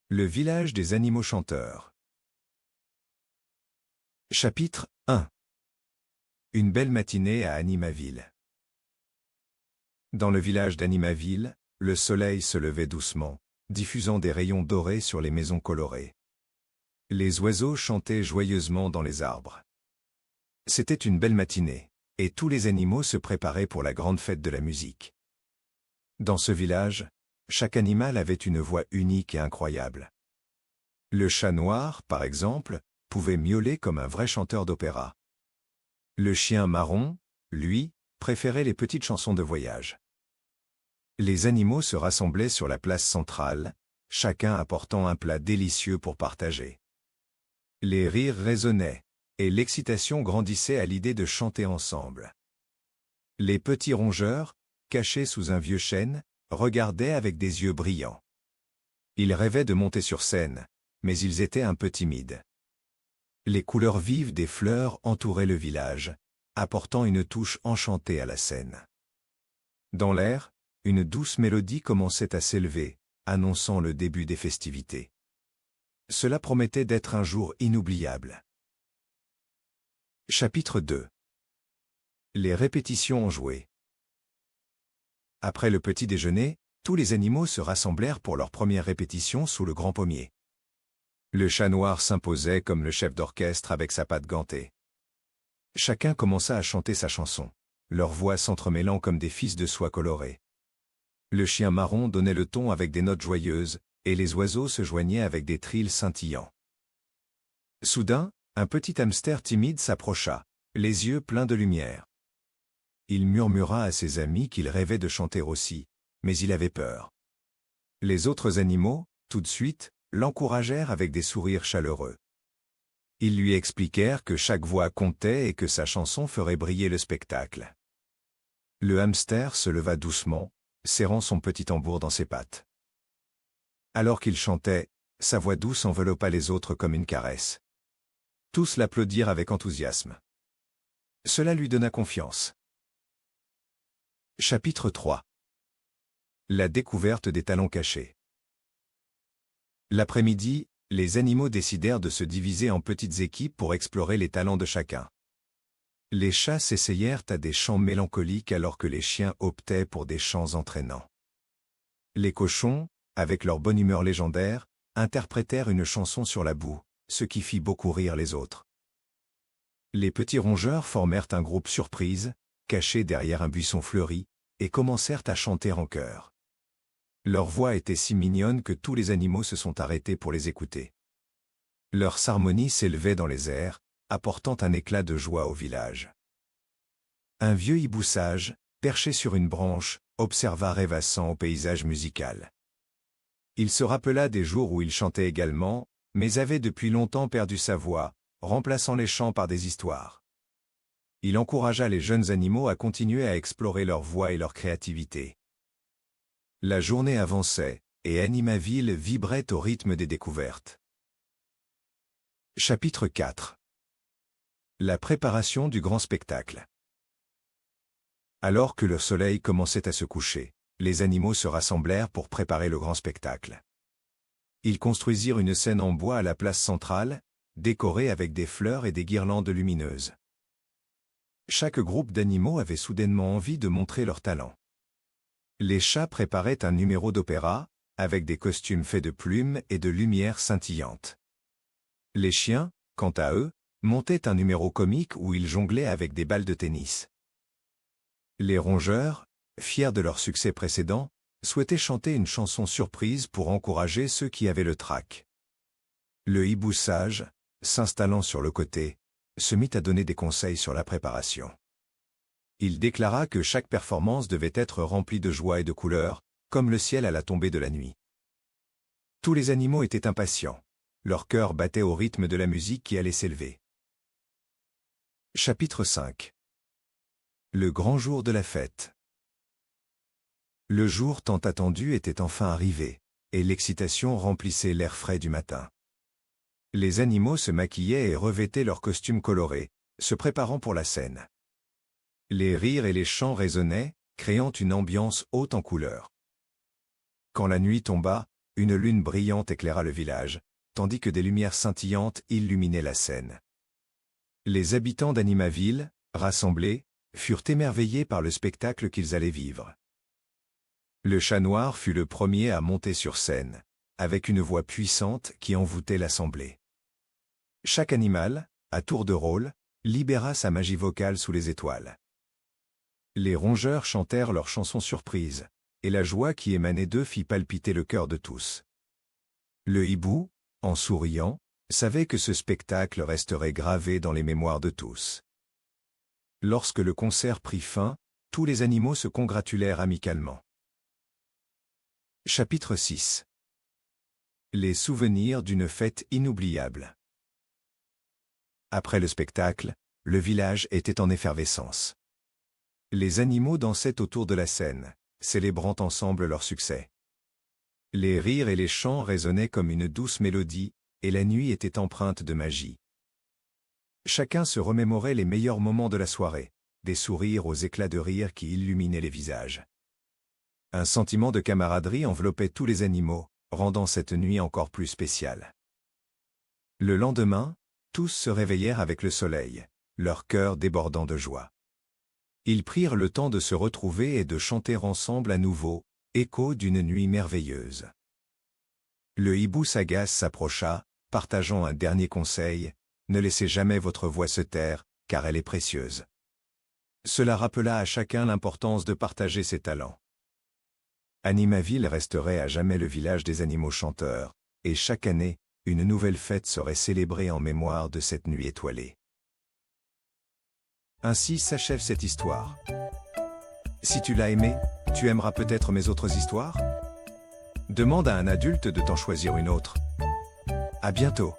Le village des animaux chanteurs. Chapitre 1. Une belle matinée à Animaville. Dans le village d'Animaville, le soleil se levait doucement, diffusant des rayons dorés sur les maisons colorées. Les oiseaux chantaient joyeusement dans les arbres. C'était une belle matinée, et tous les animaux se préparaient pour la grande fête de la musique. Dans ce village, chaque animal avait une voix unique et incroyable. Le chat noir, par exemple, pouvait miauler comme un vrai chanteur d'opéra. Le chien marron, lui, préférait les petites chansons de voyage. Les animaux se rassemblaient sur la place centrale, chacun apportant un plat délicieux pour partager. Les rires résonnaient, et l'excitation grandissait à l'idée de chanter ensemble. Les petits rongeurs, cachés sous un vieux chêne, regardaient avec des yeux brillants. Ils rêvaient de monter sur scène, mais ils étaient un peu timides. Les couleurs vives des fleurs entouraient le village, apportant une touche enchantée à la scène. Dans l'air, une douce mélodie commençait à s'élever, annonçant le début des festivités. Cela promettait d'être un jour inoubliable. Chapitre 2. Les répétitions enjouées. Après le petit déjeuner, tous les animaux se rassemblèrent pour leur première répétition sous le grand pommier. Le chat noir s'imposait comme le chef d'orchestre avec sa patte gantée. Chacun commença à chanter sa chanson, leurs voix s'entremêlant comme des fils de soie colorés. Le chien marron donnait le ton avec des notes joyeuses, et les oiseaux se joignaient avec des trilles scintillants. Soudain, un petit hamster timide s'approcha, les yeux pleins de lumière. Il murmura à ses amis qu'il rêvait de chanter aussi, mais il avait peur. Les autres animaux, tout de suite, l'encouragèrent avec des sourires chaleureux. Ils lui expliquèrent que chaque voix comptait et que sa chanson ferait briller le spectacle. Le hamster se leva doucement, serrant son petit tambour dans ses pattes. Alors qu'il chantait, sa voix douce enveloppa les autres comme une caresse. Tous l'applaudirent avec enthousiasme. Cela lui donna confiance. Chapitre 3. La découverte des talents cachés. L'après-midi, les animaux décidèrent de se diviser en petites équipes pour explorer les talents de chacun. Les chats s'essayèrent à des chants mélancoliques alors que les chiens optaient pour des chants entraînants. Les cochons, avec leur bonne humeur légendaire, interprétèrent une chanson sur la boue, ce qui fit beaucoup rire les autres. Les petits rongeurs formèrent un groupe surprise, caché derrière un buisson fleuri, et commencèrent à chanter en chœur. Leur voix était si mignonne que tous les animaux se sont arrêtés pour les écouter. Leur harmonie s'élevait dans les airs, apportant un éclat de joie au village. Un vieux hibou sage, perché sur une branche, observa rêvassant au paysage musical. Il se rappela des jours où il chantait également, mais avait depuis longtemps perdu sa voix, remplaçant les chants par des histoires. Il encouragea les jeunes animaux à continuer à explorer leur voix et leur créativité. La journée avançait, et Animaville vibrait au rythme des découvertes. Chapitre 4. La préparation du grand spectacle. Alors que le soleil commençait à se coucher, les animaux se rassemblèrent pour préparer le grand spectacle. Ils construisirent une scène en bois à la place centrale, décorée avec des fleurs et des guirlandes lumineuses. Chaque groupe d'animaux avait soudainement envie de montrer leur talent. Les chats préparaient un numéro d'opéra, avec des costumes faits de plumes et de lumières scintillantes. Les chiens, quant à eux, montaient un numéro comique où ils jonglaient avec des balles de tennis. Les rongeurs, fiers de leur succès précédent, souhaitaient chanter une chanson surprise pour encourager ceux qui avaient le trac. Le hibou sage, s'installant sur le côté, se mit à donner des conseils sur la préparation. Il déclara que chaque performance devait être remplie de joie et de couleurs, comme le ciel à la tombée de la nuit. Tous les animaux étaient impatients. Leur cœur battait au rythme de la musique qui allait s'élever. Chapitre 5. Le grand jour de la fête. Le jour tant attendu était enfin arrivé, et l'excitation remplissait l'air frais du matin. Les animaux se maquillaient et revêtaient leurs costumes colorés, se préparant pour la scène. Les rires et les chants résonnaient, créant une ambiance haute en couleurs. Quand la nuit tomba, une lune brillante éclaira le village, tandis que des lumières scintillantes illuminaient la scène. Les habitants d'Animaville, rassemblés, furent émerveillés par le spectacle qu'ils allaient vivre. Le chat noir fut le premier à monter sur scène, avec une voix puissante qui envoûtait l'assemblée. Chaque animal, à tour de rôle, libéra sa magie vocale sous les étoiles. Les rongeurs chantèrent leurs chansons surprises, et la joie qui émanait d'eux fit palpiter le cœur de tous. Le hibou, en souriant, savait que ce spectacle resterait gravé dans les mémoires de tous. Lorsque le concert prit fin, tous les animaux se congratulèrent amicalement. Chapitre 6. Les souvenirs d'une fête inoubliable. Après le spectacle, le village était en effervescence. Les animaux dansaient autour de la scène, célébrant ensemble leur succès. Les rires et les chants résonnaient comme une douce mélodie, et la nuit était empreinte de magie. Chacun se remémorait les meilleurs moments de la soirée, des sourires aux éclats de rire qui illuminaient les visages. Un sentiment de camaraderie enveloppait tous les animaux, rendant cette nuit encore plus spéciale. Le lendemain, tous se réveillèrent avec le soleil, leur cœur débordant de joie. Ils prirent le temps de se retrouver et de chanter ensemble à nouveau, écho d'une nuit merveilleuse. Le hibou sagace s'approcha, partageant un dernier conseil: ne laissez jamais votre voix se taire, car elle est précieuse. Cela rappela à chacun l'importance de partager ses talents. Animaville resterait à jamais le village des animaux chanteurs, et chaque année, une nouvelle fête serait célébrée en mémoire de cette nuit étoilée. Ainsi s'achève cette histoire. Si tu l'as aimée, tu aimeras peut-être mes autres histoires? Demande à un adulte de t'en choisir une autre. À bientôt.